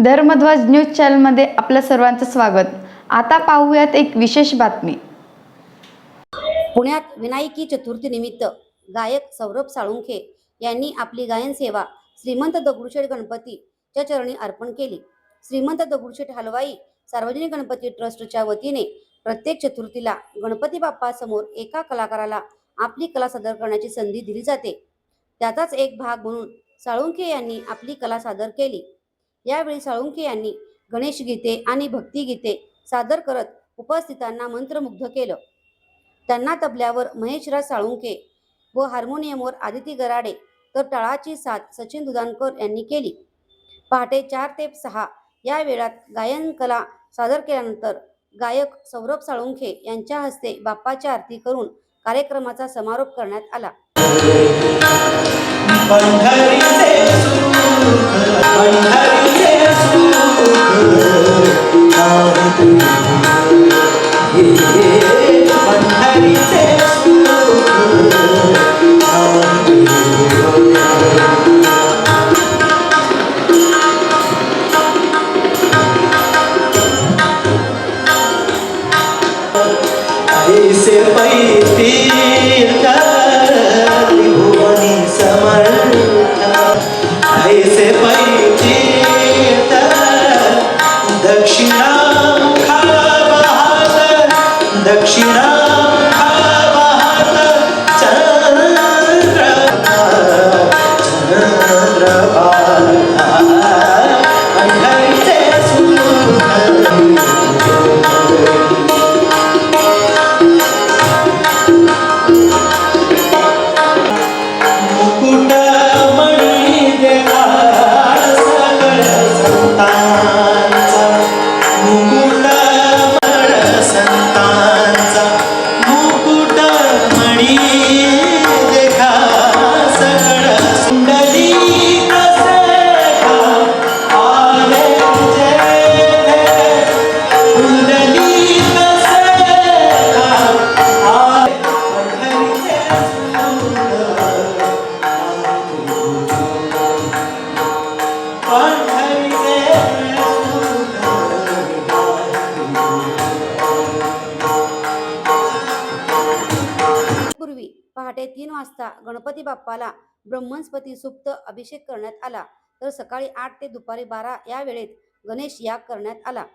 Dharmadhwaj news चॅनलमध्ये आपल्या सर्वांचं स्वागत। आता पाहूयात एक विशेष बातमी। पुण्यात विनायकी चतुर्थी निमित्त गायक सौरभ साळुंखे यांनी आपली गायन सेवा श्रीमंत दगडूशेठ गणपतीच्या चरणी अर्पण केली। श्रीमंत दगडूशेठ हलवाई सार्वजनिक गणपती ट्रस्टच्या वतीने प्रत्येक चतुर्थीला गणपती बाप्पा समोर एका कलाकाराला आपली कला सादर करण्याची संधी दिली जाते। त्याचाच एक भाग म्हणून साळुंखे यांनी आपली कला सादर केली। यावेळी साळुंखे यांनी गणेश गीते आणि भक्तिगीते सादर करत उपस्थितांना मंत्रमुग्ध केलं। त्यांना तबल्यावर महेशराज साळुंखे व हार्मोनियमवर आदिती गराडे तर टाळाची साथ सचिन दुधाणकर यांनी केली। पहाटे 4 ते 6 या वेळात गायन कला सादर केल्यानंतर गायक सौरभ साळुंखे यांच्या हस्ते बाप्पाची आरती करून कार्यक्रमाचा समारोप करण्यात आला। ऐसे पैती त्रिभुवनी समर्था, ऐसे पैती दक्षिणा दक्षिणा पूर्वी पहाटे 3 वाजता गणपती बाप्पाला ब्रह्मस्पती सुप्त अभिषेक करण्यात आला, तर सकाळी 8 ते दुपारी 12 या वेळेत गणेश याग करण्यात आला।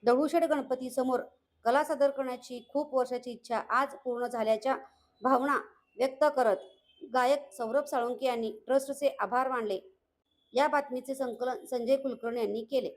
दगडूशेठ गणपती समोर कला सादर करण्याची खूप वर्षाची इच्छा आज पूर्ण झाल्याच्या भावना व्यक्त करत गायक सौरभ साळुंखे यांनी ट्रस्टचे आभार मानले। या बातमीचे संकलन संजय कुलकर्णी यांनी केले।